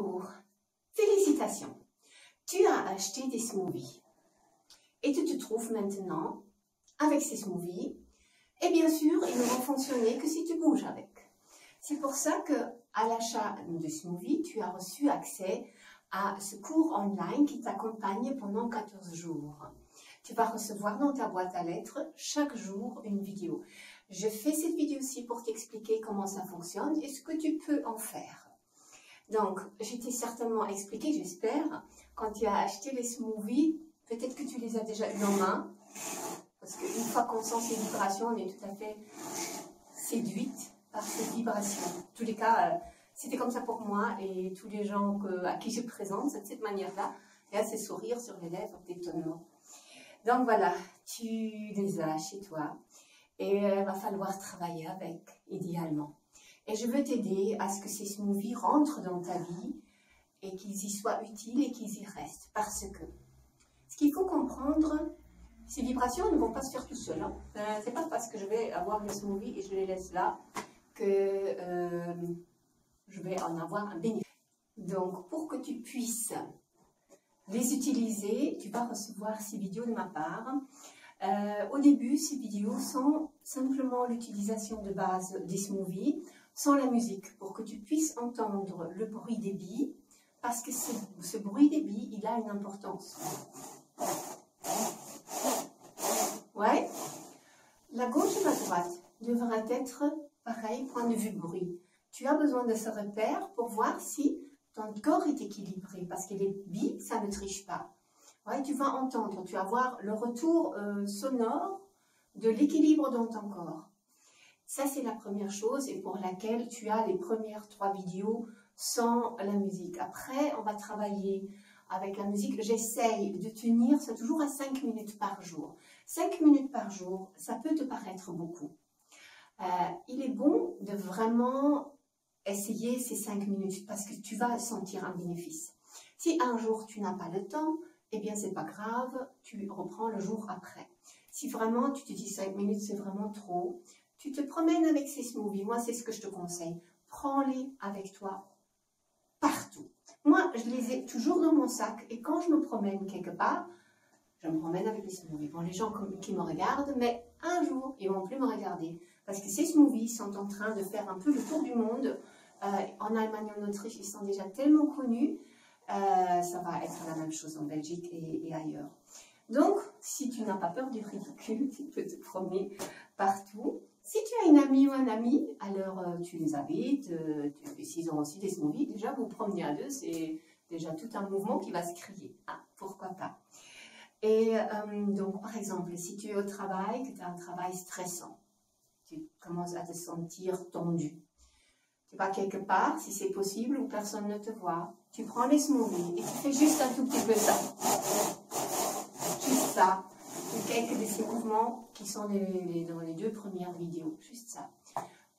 Bonjour, félicitations, tu as acheté des smoothies et tu te trouves maintenant avec ces smoothies et bien sûr ils ne vont fonctionner que si tu bouges avec. C'est pour ça que à l'achat de smoothies, tu as reçu accès à ce cours online qui t'accompagne pendant 14 jours. Tu vas recevoir dans ta boîte à lettres chaque jour une vidéo. Je fais cette vidéo-ci pour t'expliquer comment ça fonctionne et ce que tu peux en faire. Donc, je t'ai certainement expliqué, j'espère, quand tu as acheté les smoothies, peut-être que tu les as déjà eu en main, parce qu'une fois qu'on sent ces vibrations, on est tout à fait séduite par ces vibrations. En tous les cas, c'était comme ça pour moi et tous les gens à qui je présente, c'est de cette manière-là. Il y a ces sourires sur les lèvres d'étonnement. Donc voilà, tu les as chez toi et il va falloir travailler avec, idéalement. Et je veux t'aider à ce que ces smoothies rentrent dans ta vie et qu'ils y soient utiles et qu'ils y restent. Parce que ce qu'il faut comprendre, ces vibrations ne vont pas se faire tout seul. Hein. C'est pas parce que je vais avoir les smoothies et je les laisse là que je vais en avoir un bénéfice. Donc, pour que tu puisses les utiliser, tu vas recevoir ces vidéos de ma part. Au début, ces vidéos sont simplement l'utilisation de base des smoothies, sans la musique, pour que tu puisses entendre le bruit des billes, parce que ce bruit des billes, il a une importance. Ouais. La gauche et la droite devraient être pareil, point de vue bruit. Tu as besoin de ce repère pour voir si ton corps est équilibré, parce que les billes, ça ne triche pas. Ouais, tu vas entendre, tu vas voir le retour sonore de l'équilibre dans ton corps. Ça, c'est la première chose et pour laquelle tu as les premières 3 vidéos sans la musique. Après, on va travailler avec la musique. J'essaye de tenir, c'est toujours à 5 minutes par jour. 5 minutes par jour, ça peut te paraître beaucoup. Il est bon de vraiment essayer ces 5 minutes parce que tu vas sentir un bénéfice. Si un jour tu n'as pas le temps, eh bien c'est pas grave, tu reprends le jour après. Si vraiment tu te dis 5 minutes c'est vraiment trop, tu te promènes avec ces smoothies. Moi c'est ce que je te conseille. Prends-les avec toi partout. Moi je les ai toujours dans mon sac et quand je me promène quelque part, je me promène avec les smoothies. Bon, les gens qui me regardent, mais un jour ils vont plus me regarder parce que ces smoothies sont en train de faire un peu le tour du monde. En Allemagne, en Autriche, ils sont déjà tellement connus. Ça va être la même chose en Belgique et ailleurs. Donc, si tu n'as pas peur du ridicule, tu peux te promener partout. Si tu as une amie ou un ami, alors tu les invites. S'ils ont aussi des smoothies, déjà vous promenez à deux, c'est déjà tout un mouvement qui va se créer. Ah, pourquoi pas. Et donc, par exemple, si tu es au travail, que tu as un travail stressant, tu commences à te sentir tendu. Tu vas quelque part, si c'est possible, où personne ne te voit. Tu prends les smoothies et tu fais juste un tout petit peu ça. Juste ça. Quelques de ces mouvements qui sont dans les 2 premières vidéos. Juste ça.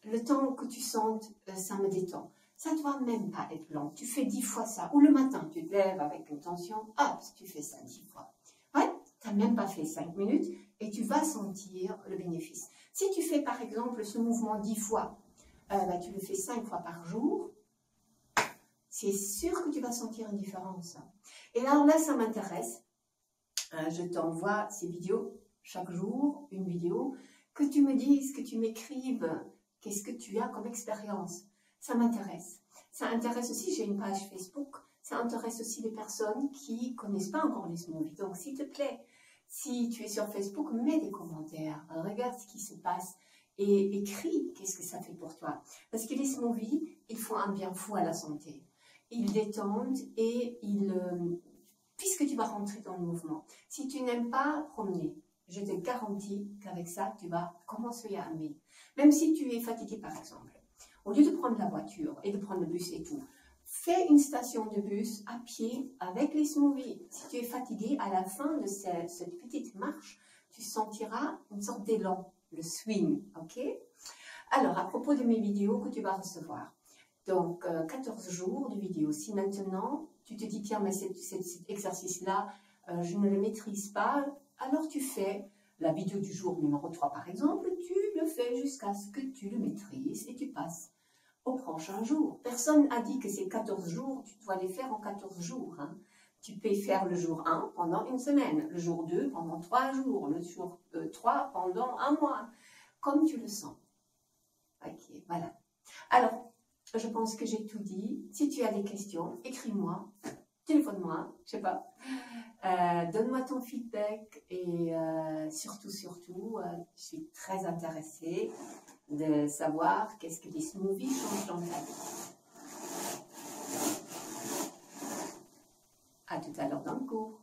Le temps que tu sentes, ça me détend. Ça ne doit même pas être long. Tu fais 10 fois ça. Ou le matin, tu te lèves avec une tension. Hop, tu fais ça 10 fois. Ouais, tu n'as même pas fait 5 minutes et tu vas sentir le bénéfice. Si tu fais par exemple ce mouvement 10 fois, tu le fais 5 fois par jour, c'est sûr que tu vas sentir une différence. Et alors là, ça m'intéresse. Je t'envoie ces vidéos chaque jour, une vidéo, que tu me dises, que tu m'écrives, qu'est-ce que tu as comme expérience. Ça m'intéresse. Ça intéresse aussi, j'ai une page Facebook, ça intéresse aussi les personnes qui ne connaissent pas encore les smoothies. Donc, s'il te plaît, si tu es sur Facebook, mets des commentaires, regarde ce qui se passe. Et écris qu'est-ce que ça fait pour toi. Parce que les smoothies, ils font un bien fou à la santé. Ils détendent et puisque tu vas rentrer dans le mouvement. Si tu n'aimes pas promener, je te garantis qu'avec ça, tu vas commencer à aimer. Même si tu es fatigué par exemple, au lieu de prendre la voiture et de prendre le bus et tout, fais une station de bus à pied avec les smoothies. Si tu es fatigué, à la fin de cette petite marche, tu sentiras une sorte d'élan. Le swing, ok? Alors, à propos de mes vidéos que tu vas recevoir, donc 14 jours de vidéos. Si maintenant, tu te dis, tiens, mais cet exercice-là, je ne le maîtrise pas, alors tu fais la vidéo du jour numéro 3, par exemple, tu le fais jusqu'à ce que tu le maîtrises et tu passes au prochain jour. Personne n'a dit que ces 14 jours, tu dois les faire en 14 jours. Hein. Tu peux faire le jour 1 pendant une semaine, le jour 2 pendant 3 jours, le jour 3 pendant un mois, comme tu le sens. Ok, voilà. Alors, je pense que j'ai tout dit. Si tu as des questions, écris-moi, téléphone-moi, je sais pas. Donne-moi ton feedback et surtout, je suis très intéressée de savoir qu'est-ce que les smoothies changent dans ta vie. À tout à l'heure dans le cours.